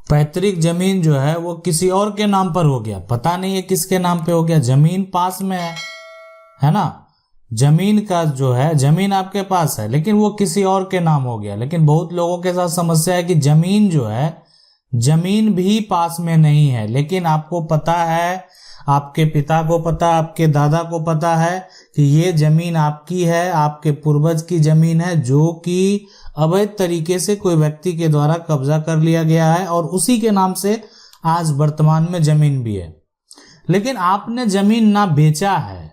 पैतृक जमीन जो है वो किसी और के नाम पर हो गया, पता नहीं है किसके नाम पे हो गया, जमीन पास में है ना, जमीन का जो है जमीन आपके पास है लेकिन वो किसी और के नाम हो गया। लेकिन बहुत लोगों के साथ समस्या है कि जमीन जो है जमीन भी पास में नहीं है, लेकिन आपको पता है, आपके पिता को पता, आपके दादा को पता है कि ये जमीन आपकी है, आपके पूर्वज की जमीन है, जो कि अवैध तरीके से कोई व्यक्ति के द्वारा कब्जा कर लिया गया है और उसी के नाम से आज वर्तमान में जमीन भी है। लेकिन आपने जमीन ना बेचा है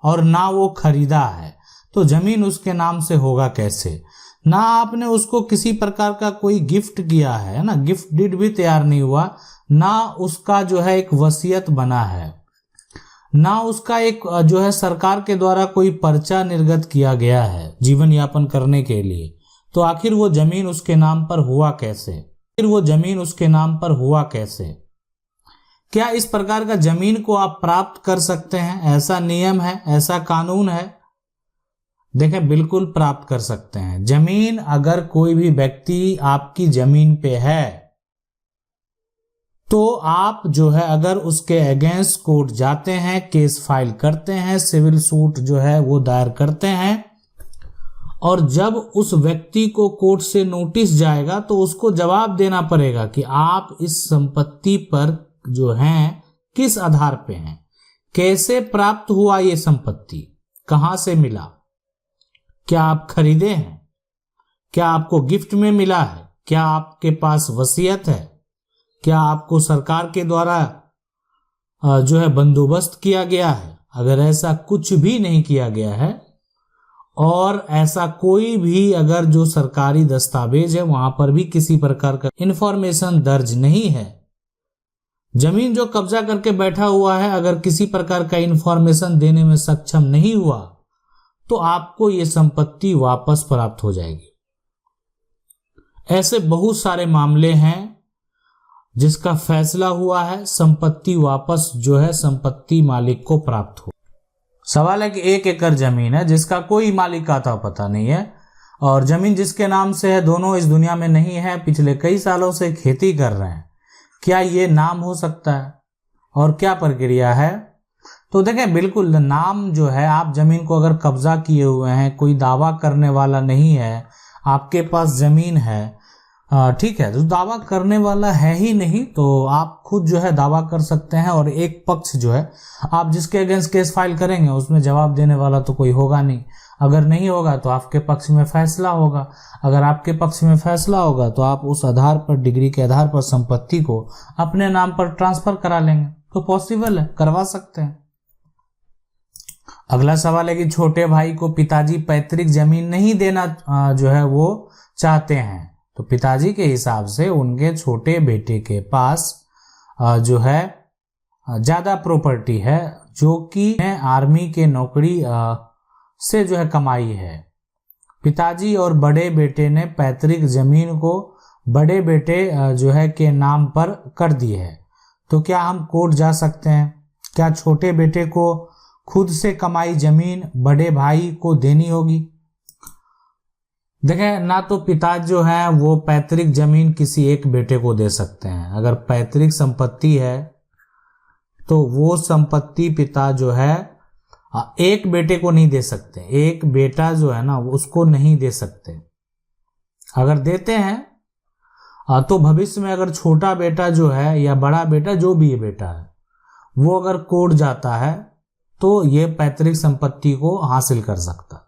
और ना वो खरीदा है, तो जमीन उसके नाम से होगा कैसे? ना आपने उसको किसी प्रकार का कोई गिफ्ट किया है ना, गिफ्ट डीड भी तैयार नहीं हुआ, ना उसका जो है एक वसीयत बना है, ना उसका एक जो है सरकार के द्वारा कोई पर्चा निर्गत किया गया है जीवन यापन करने के लिए। तो आखिर वो जमीन उसके नाम पर हुआ कैसे? फिर वो जमीन उसके नाम पर हुआ कैसे? क्या इस प्रकार का जमीन को आप प्राप्त कर सकते हैं? ऐसा नियम है, ऐसा कानून है? देखें, बिल्कुल प्राप्त कर सकते हैं। जमीन अगर कोई भी व्यक्ति आपकी जमीन पे है तो आप जो है अगर उसके अगेंस्ट कोर्ट जाते हैं, केस फाइल करते हैं, सिविल सूट जो है वो दायर करते हैं, और जब उस व्यक्ति को कोर्ट से नोटिस जाएगा तो उसको जवाब देना पड़ेगा कि आप इस संपत्ति पर जो हैं किस आधार पे हैं, कैसे प्राप्त हुआ ये संपत्ति, कहां से मिला, क्या आप खरीदे हैं, क्या आपको गिफ्ट में मिला है, क्या आपके पास वसीयत है, क्या आपको सरकार के द्वारा जो है बंदोबस्त किया गया है। अगर ऐसा कुछ भी नहीं किया गया है और ऐसा कोई भी अगर जो सरकारी दस्तावेज है वहां पर भी किसी प्रकार का इंफॉर्मेशन दर्ज नहीं है, जमीन जो कब्जा करके बैठा हुआ है अगर किसी प्रकार का इंफॉर्मेशन देने में सक्षम नहीं हुआ तो आपको ये संपत्ति वापस प्राप्त हो जाएगी। ऐसे बहुत सारे मामले हैं जिसका फैसला हुआ है, संपत्ति वापस जो है संपत्ति मालिक को प्राप्त हो। सवाल है कि 1 एकड़ जमीन है जिसका कोई मालिक आता पता नहीं है और जमीन जिसके नाम से है, दोनों इस दुनिया में नहीं है, पिछले कई सालों से खेती कर रहे हैं, क्या ये नाम हो सकता है और क्या प्रक्रिया है? तो देखें, बिल्कुल नाम जो है, आप जमीन को अगर कब्जा किए हुए हैं, कोई दावा करने वाला नहीं है, आपके पास जमीन है, ठीक है, तो दावा करने वाला है ही नहीं तो आप खुद जो है दावा कर सकते हैं और एक पक्ष जो है आप जिसके अगेंस्ट केस फाइल करेंगे उसमें जवाब देने वाला तो कोई होगा नहीं। अगर नहीं होगा तो आपके पक्ष में फैसला होगा, अगर आपके पक्ष में फैसला होगा तो आप उस आधार पर, डिग्री के आधार पर संपत्ति को अपने नाम पर ट्रांसफर करा लेंगे। तो पॉसिबल है, करवा सकते हैं। अगला सवाल है कि छोटे भाई को पिताजी पैतृक जमीन नहीं देना जो है वो चाहते हैं, तो पिताजी के हिसाब से उनके छोटे बेटे के पास जो है ज्यादा प्रॉपर्टी है जो कि आर्मी के नौकरी से जो है कमाई है। पिताजी और बड़े बेटे ने पैतृक जमीन को बड़े बेटे जो है के नाम पर कर दी है, तो क्या हम कोर्ट जा सकते हैं? क्या छोटे बेटे को खुद से कमाई जमीन बड़े भाई को देनी होगी? देखें, ना तो पिता जो है वो पैतृक जमीन किसी एक बेटे को दे सकते हैं। अगर पैतृक संपत्ति है तो वो संपत्ति पिता जो है एक बेटे को नहीं दे सकते, एक बेटा जो है ना उसको नहीं दे सकते। अगर देते हैं तो भविष्य में अगर छोटा बेटा जो है या बड़ा बेटा, जो भी ये बेटा है, वो अगर कोर्ट जाता है तो ये पैतृक संपत्ति को हासिल कर सकता है।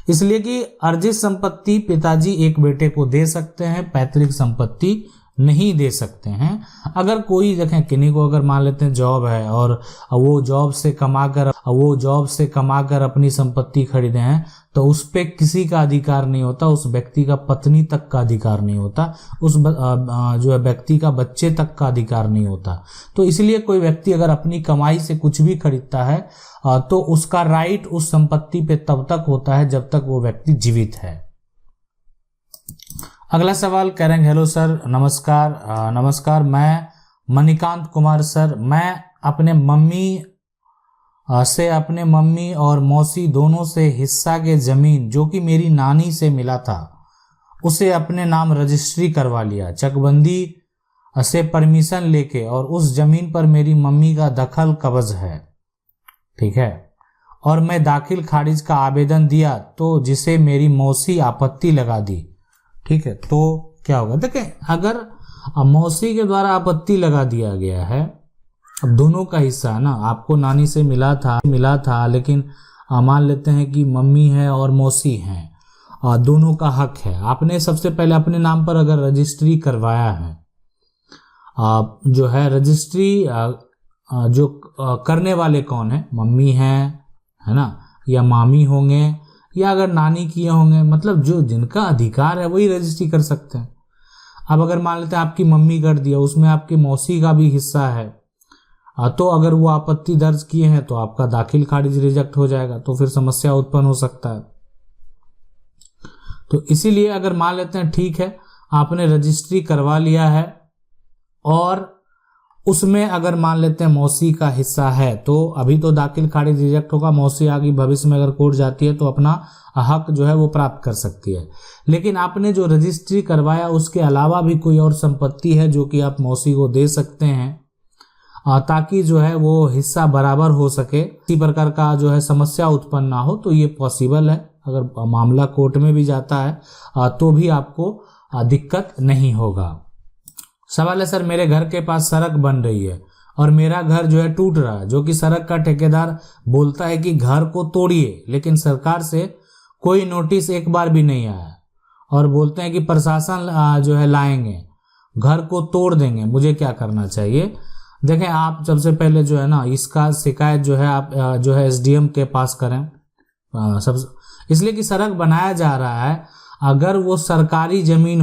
इसलिए कि अर्जित संपत्ति पिताजी एक बेटे को दे सकते हैं, पैतृक संपत्ति नहीं दे सकते हैं। अगर कोई, देखें, किन्हीं को अगर मान लेते हैं जॉब है और वो जॉब से कमाकर अपनी संपत्ति खरीदे हैं तो उस पे किसी का अधिकार नहीं होता, उस व्यक्ति का पत्नी तक का अधिकार नहीं होता, उस जो है व्यक्ति का बच्चे तक का अधिकार नहीं होता। तो इसलिए कोई व्यक्ति अगर अपनी कमाई से कुछ भी खरीदता है तो उसका राइट उस संपत्ति पे तब तक होता है जब तक वो व्यक्ति जीवित है। अगला सवाल कह रहे हैं, हेलो सर, नमस्कार, मैं मणिकांत कुमार सर, मैं अपने मम्मी और मौसी दोनों से हिस्सा के जमीन जो कि मेरी नानी से मिला था उसे अपने नाम रजिस्ट्री करवा लिया। चकबंदी से परमिशन लेके और उस जमीन पर मेरी मम्मी का दखल कब्ज है, ठीक है, और मैं दाखिल खारिज का आवेदन दिया तो जिसे मेरी मौसी आपत्ति लगा दी, ठीक है, तो क्या होगा? देखें, अगर मौसी के द्वारा आपत्ति लगा दिया गया है, अब दोनों का हिस्सा है ना, आपको नानी से मिला था लेकिन मान लेते हैं कि मम्मी है और मौसी है, दोनों का हक है। आपने सबसे पहले अपने नाम पर अगर रजिस्ट्री करवाया है, जो है रजिस्ट्री जो करने वाले कौन है? मम्मी है ना, या मामी होंगे, या अगर नानी किए होंगे, मतलब जो जिनका अधिकार है वही रजिस्ट्री कर सकते हैं। अब अगर मान लेते हैं आपकी मम्मी कर दिया, उसमें आपकी मौसी का भी हिस्सा है, तो अगर वो आपत्ति दर्ज किए हैं तो आपका दाखिल खारिज रिजेक्ट हो जाएगा, तो फिर समस्या उत्पन्न हो सकता है। तो इसीलिए अगर मान लेते हैं ठीक है, आपने रजिस्ट्री करवा लिया है और उसमें अगर मान लेते हैं मौसी का हिस्सा है, तो अभी तो दाखिल खारिज रिजेक्ट होगा, मौसी आगे भविष्य में अगर कोर्ट जाती है तो अपना हक जो है वो प्राप्त कर सकती है। लेकिन आपने जो रजिस्ट्री करवाया उसके अलावा भी कोई और संपत्ति है जो कि आप मौसी को दे सकते हैं, ताकि जो है वो हिस्सा बराबर हो सके, इसी प्रकार का जो है समस्या उत्पन्न ना हो, तो ये पॉसिबल है। अगर मामला कोर्ट में भी जाता है तो भी आपको दिक्कत नहीं होगा। सवाल है सर, मेरे घर के पास सड़क बन रही है और मेरा घर जो है टूट रहा है, जो कि सड़क का ठेकेदार बोलता है कि घर को तोड़िए, लेकिन सरकार से कोई नोटिस एक बार भी नहीं आया और बोलते हैं कि प्रशासन जो है लाएंगे, घर को तोड़ देंगे, मुझे क्या करना चाहिए? देखें, आप सबसे पहले जो है ना, इसका शिकायत जो है आप जो है एसडीएम के पास करें, सब इसलिए कि सड़क बनाया जा रहा है। अगर वो सरकारी जमीन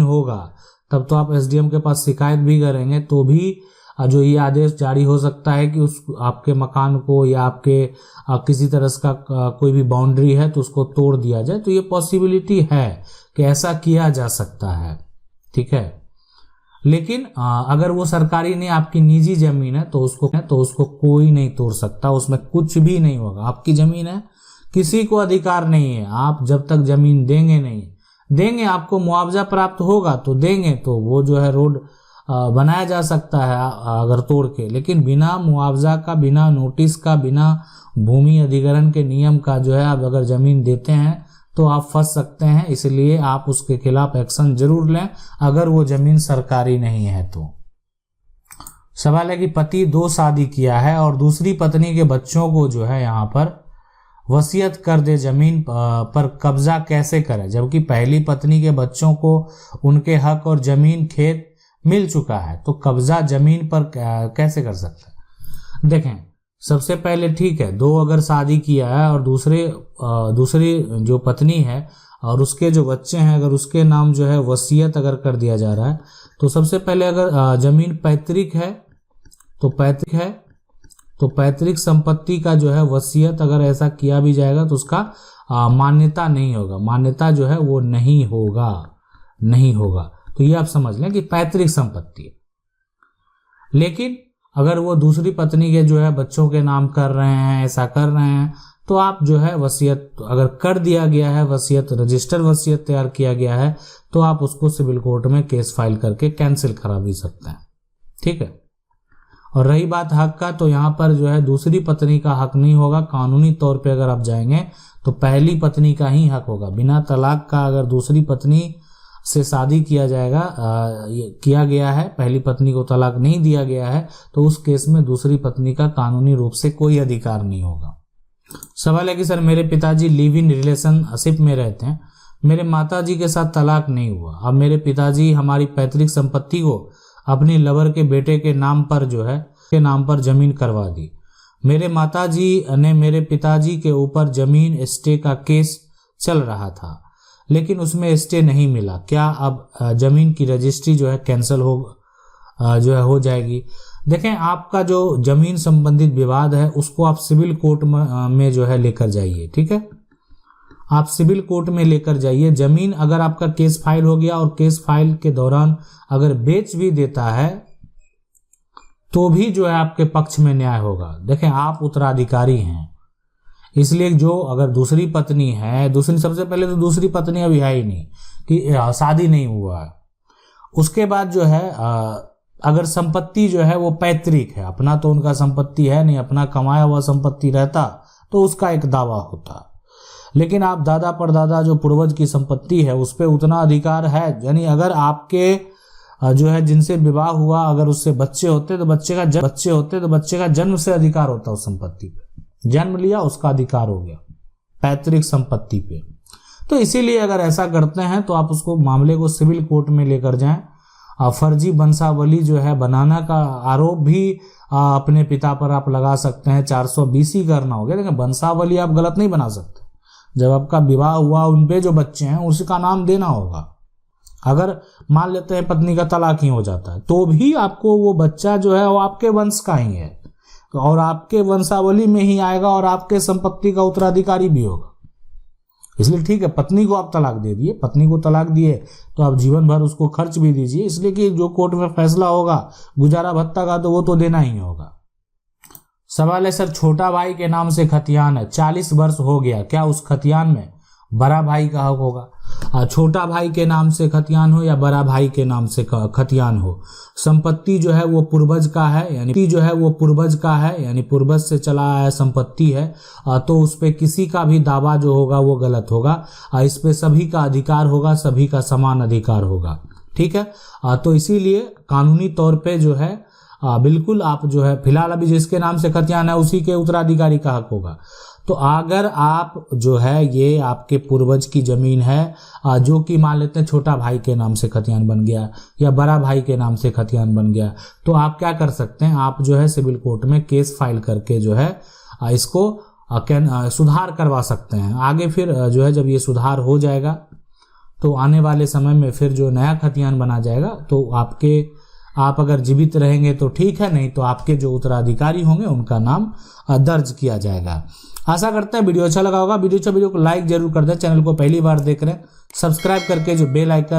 होगा तब तो आप एसडीएम के पास शिकायत भी करेंगे, तो भी जो ये आदेश जारी हो सकता है कि उस आपके मकान को या आपके किसी तरह का कोई भी बाउंड्री है तो उसको तोड़ दिया जाए। तो ये पॉसिबिलिटी है कि ऐसा किया जा सकता है, ठीक है। लेकिन अगर वो सरकारी नहीं, आपकी निजी जमीन है, तो उसको कोई नहीं तोड़ सकता, उसमें कुछ भी नहीं होगा। आपकी जमीन है, किसी को अधिकार नहीं है। आप जब तक जमीन देंगे आपको मुआवजा प्राप्त होगा तो देंगे, तो वो जो है रोड बनाया जा सकता है अगर तोड़ के, लेकिन बिना मुआवजा का, बिना नोटिस का, बिना भूमि अधिग्रहण के नियम का जो है आप अगर जमीन देते हैं तो आप फंस सकते हैं। इसलिए आप उसके खिलाफ एक्शन जरूर लें अगर वो जमीन सरकारी नहीं है तो। सवाल है कि पति 2 शादी किया है और दूसरी पत्नी के बच्चों को जो है यहाँ पर वसीयत कर दे, जमीन पर कब्जा कैसे करे, जबकि पहली पत्नी के बच्चों को उनके हक और जमीन खेत मिल चुका है, तो कब्जा जमीन पर कैसे कर सकते हैं? देखें, सबसे पहले ठीक है, 2 अगर शादी किया है और दूसरी जो पत्नी है और उसके जो बच्चे हैं, अगर उसके नाम जो है वसीयत अगर कर दिया जा रहा है, तो सबसे पहले अगर जमीन पैतृक है तो पैतृक संपत्ति का जो है वसीयत अगर ऐसा किया भी जाएगा तो उसका मान्यता नहीं होगा, मान्यता जो है वो नहीं होगा। तो ये आप समझ लें कि पैतृक संपत्ति है। लेकिन अगर वो दूसरी पत्नी के जो है बच्चों के नाम कर रहे हैं, ऐसा कर रहे हैं, तो आप जो है वसीयत अगर कर दिया गया है, वसीयत रजिस्टर वसीयत तैयार किया गया है, तो आप उसको सिविल कोर्ट में केस फाइल करके कैंसिल करा भी सकते हैं, ठीक है। और रही बात हक का, तो यहाँ पर जो है दूसरी पत्नी का हक नहीं होगा। कानूनी तौर पे अगर आप जाएंगे तो पहली पत्नी का ही हक होगा। बिना तलाक का अगर दूसरी पत्नी से शादी किया गया है, पहली पत्नी को तलाक नहीं दिया गया है, तो उस केस में दूसरी पत्नी का कानूनी रूप से कोई अधिकार नहीं होगा। सवाल है कि सर, मेरे पिताजी लिव इन रिलेशनशिप में रहते हैं, मेरे माताजी के साथ तलाक नहीं हुआ, अब मेरे पिताजी हमारी पैतृक संपत्ति को अपनी लवर के बेटे के नाम पर जमीन करवा दी। मेरे माताजी ने मेरे पिताजी के ऊपर जमीन स्टे का केस चल रहा था, लेकिन उसमें स्टे नहीं मिला, क्या अब जमीन की रजिस्ट्री जो है कैंसिल हो जाएगी? देखें, आपका जो जमीन संबंधित विवाद है उसको आप सिविल कोर्ट में जो है लेकर जाइए, ठीक है। आप सिविल कोर्ट में लेकर जाइए। जमीन अगर आपका केस फाइल हो गया और केस फाइल के दौरान अगर बेच भी देता है तो भी जो है आपके पक्ष में न्याय होगा। देखें, आप उत्तराधिकारी हैं, इसलिए जो अगर दूसरी पत्नी है, सबसे पहले तो दूसरी पत्नी अभी है ही नहीं, कि शादी नहीं हुआ है, उसके बाद जो है अगर संपत्ति जो है वो पैतृक है, अपना तो उनका संपत्ति है नहीं, अपना कमाया हुआ संपत्ति रहता तो उसका एक दावा होता। लेकिन आप दादा परदादा जो पूर्वज की संपत्ति है उस पर उतना अधिकार है, यानी अगर आपके जो है जिनसे विवाह हुआ अगर उससे बच्चे होते तो बच्चे का जन्म से अधिकार होता उस संपत्ति पे, जन्म लिया उसका अधिकार हो गया पैतृक संपत्ति पे। तो इसीलिए अगर ऐसा करते हैं तो आप उसको मामले को सिविल कोर्ट में लेकर जाएं। फर्जी वंशावली जो है बनाना का आरोप भी अपने पिता पर आप लगा सकते हैं, 420 ही करना होगा। लेकिन वंशावली आप गलत नहीं बना सकते। जब आपका विवाह हुआ उनपे जो बच्चे हैं उसका नाम देना होगा। अगर मान लेते हैं पत्नी का तलाक ही हो जाता है तो भी आपको वो बच्चा जो है वो आपके वंश का ही है और आपके वंशावली में ही आएगा और आपके संपत्ति का उत्तराधिकारी भी होगा। इसलिए ठीक है, पत्नी को आप तलाक दे दिए, पत्नी को तलाक दिए तो आप जीवन भर उसको खर्च भी दीजिए, इसलिए कि जो कोर्ट में फैसला होगा गुजारा भत्ता का तो वो तो देना ही होगा। सवाल है सर, छोटा भाई के नाम से खतियान है, 40 वर्ष हो गया, क्या उस खतियान में बड़ा भाई का हक होगा? छोटा भाई के नाम से खतियान हो या बड़ा भाई के नाम से खतियान हो, संपत्ति जो है वो पूर्वज का है, यानी पूर्वज से चला आया संपत्ति है, तो उस पे किसी का भी दावा जो होगा वो गलत होगा। इस पे सभी का अधिकार होगा, सभी का समान अधिकार होगा। ठीक है, तो इसीलिए कानूनी तौर पे जो है बिल्कुल आप जो है फिलहाल अभी जिसके नाम से खतियान है उसी के उत्तराधिकारी का हक होगा। तो अगर आप जो है ये आपके पूर्वज की जमीन है जो कि मान लेते हैं छोटा भाई के नाम से खतियान बन गया या बड़ा भाई के नाम से खतियान बन गया, तो आप क्या कर सकते हैं, आप जो है सिविल कोर्ट में केस फाइल करके जो है इसको सुधार करवा सकते हैं। आगे फिर जो है जब ये सुधार हो जाएगा तो आने वाले समय में फिर जो नया खतियान बना जाएगा तो आप अगर जीवित रहेंगे तो ठीक है, नहीं तो आपके जो उत्तराधिकारी होंगे उनका नाम दर्ज किया जाएगा। आशा करते हैं वीडियो अच्छा लगा होगा। वीडियो को लाइक जरूर कर दें। चैनल को पहली बार देख रहे हैं सब्सक्राइब करके जो बेल आइकन